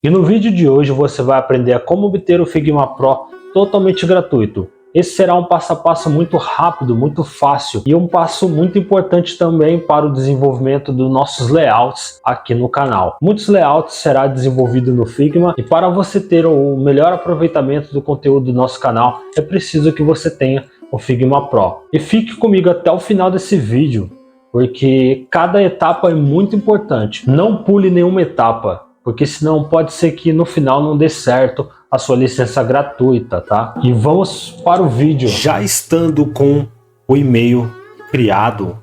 E no vídeo de hoje você vai aprender a como obter o Figma Pro totalmente gratuito. Esse será um passo a passo muito rápido, muito fácil e um passo muito importante também para o desenvolvimento dos nossos layouts aqui no canal. Muitos layouts será desenvolvido no Figma e para você ter o melhor aproveitamento do conteúdo do nosso canal é preciso que você tenha o Figma Pro. E fique comigo até o final desse vídeo, porque cada etapa é muito importante. Não pule nenhuma etapa, porque senão pode ser que no final não dê certo a sua licença gratuita, tá? E vamos para o vídeo. Já estando com o e-mail criado,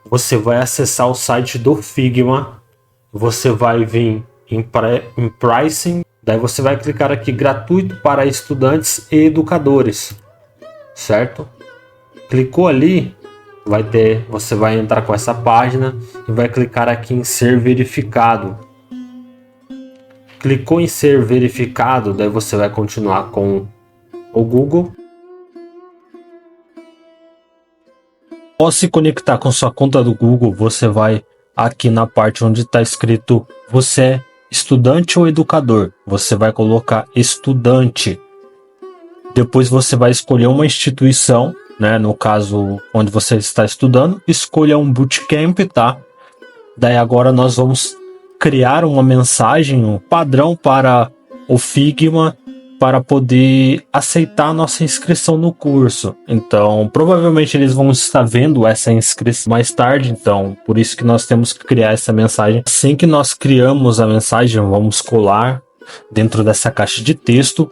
você vai acessar o site do Figma, você vai vir em Pricing, daí você vai clicar aqui gratuito para estudantes e educadores, certo? Clicou ali, você vai entrar com essa página e vai clicar aqui em ser verificado. Clicou em ser verificado, daí você vai continuar com o Google. Após se conectar com sua conta do Google, você vai aqui na parte onde está escrito você é estudante ou educador. Você vai colocar estudante. Depois você vai escolher uma instituição, né? No caso onde você está estudando, escolha um bootcamp, tá? Daí agora nós vamos criar uma mensagem, um padrão para o Figma para poder aceitar a nossa inscrição no curso. Então, provavelmente eles vão estar vendo essa inscrição mais tarde, então por isso que nós temos que criar essa mensagem. Assim que nós criamos a mensagem, vamos colar dentro dessa caixa de texto.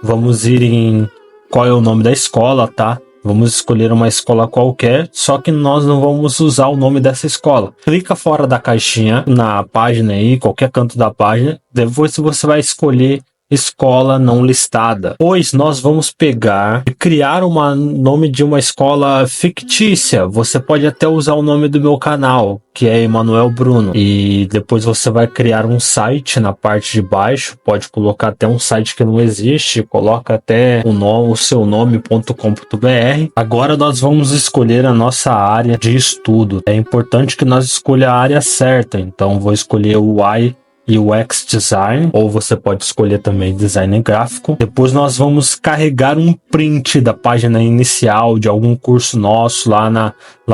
Vamos ir em qual é o nome da escola, tá? Vamos escolher uma escola qualquer, só que nós não vamos usar o nome dessa escola. Clica fora da caixinha, na página aí, qualquer canto da página. Depois você vai escolher escola não listada. Pois nós vamos pegar e criar um nome de uma escola fictícia. Você pode até usar o nome do meu canal, que é Emanuel Bruno. E depois você vai criar um site na parte de baixo. Pode colocar até um site que não existe. Coloca até o seu nome.com.br. Agora nós vamos escolher a nossa área de estudo. É importante que nós escolha a área certa. Então vou escolher o UI e o UX Design, ou você pode escolher também Design Gráfico. Depois nós vamos carregar um print da página inicial de algum curso nosso lá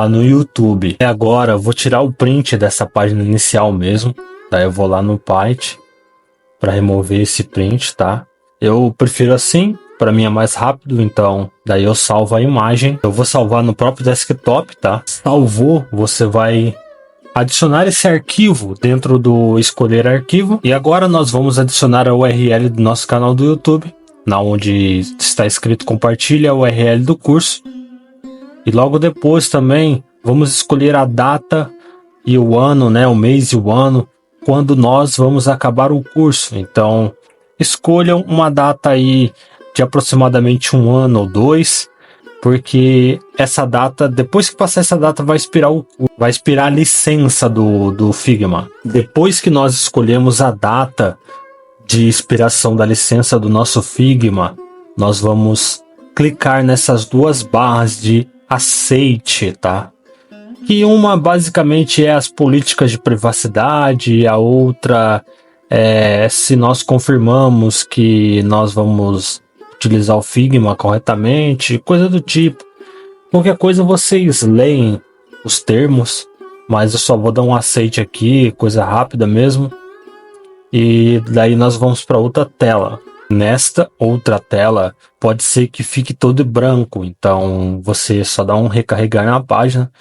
no YouTube. E agora eu vou tirar o print dessa página inicial mesmo. Daí eu vou lá no Python para remover esse print, tá? Eu prefiro assim, para mim é mais rápido, então daí eu salvo a imagem. Eu vou salvar no próprio desktop, tá? Salvou, você vai adicionar esse arquivo dentro do escolher arquivo. E agora nós vamos adicionar a URL do nosso canal do YouTube, na onde está escrito compartilha a URL do curso. E logo depois também vamos escolher a data e o ano, né, o mês e o ano, quando nós vamos acabar o curso. Então escolham uma data aí de aproximadamente 1 ano ou 2, porque essa data, depois que passar essa data, vai expirar a licença do Figma. Depois que nós escolhemos a data de expiração da licença do nosso Figma, nós vamos clicar nessas duas barras de aceite, tá? Que uma basicamente é as políticas de privacidade, e a outra é se nós confirmamos que nós vamos utilizar o Figma corretamente, coisa do tipo. Qualquer coisa vocês leem os termos, mas eu só vou dar um aceite aqui, coisa rápida mesmo. E daí nós vamos para outra tela. Nesta outra tela pode ser que fique todo branco, então você só dá um recarregar na página,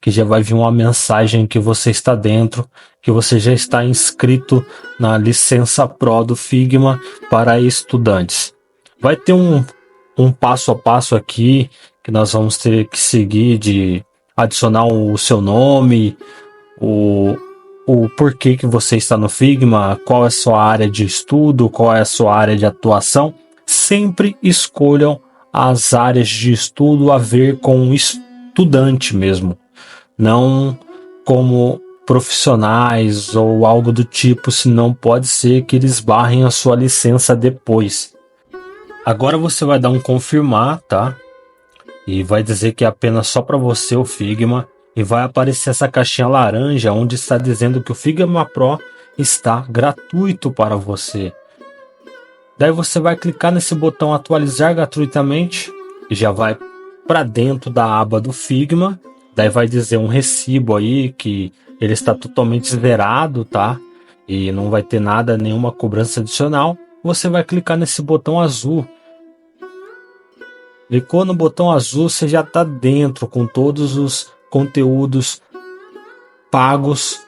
que já vai vir uma mensagem que você está dentro, que você já está inscrito na licença Pro do Figma para estudantes. Vai ter um passo a passo aqui que nós vamos ter que seguir, de adicionar o seu nome, o porquê que você está no Figma, qual é a sua área de estudo, qual é a sua área de atuação. Sempre escolham as áreas de estudo a ver com estudante mesmo, não como profissionais ou algo do tipo, senão pode ser que eles barrem a sua licença depois. Agora você vai dar um confirmar, tá? E vai dizer que é apenas só para você o Figma. E vai aparecer essa caixinha laranja onde está dizendo que o Figma Pro está gratuito para você. Daí você vai clicar nesse botão atualizar gratuitamente e já vai para dentro da aba do Figma. Daí vai dizer um recibo aí que ele está totalmente zerado, tá? E não vai ter nada, nenhuma cobrança adicional. Você vai clicar nesse botão azul. Clicou no botão azul, você já está dentro com todos os conteúdos pagos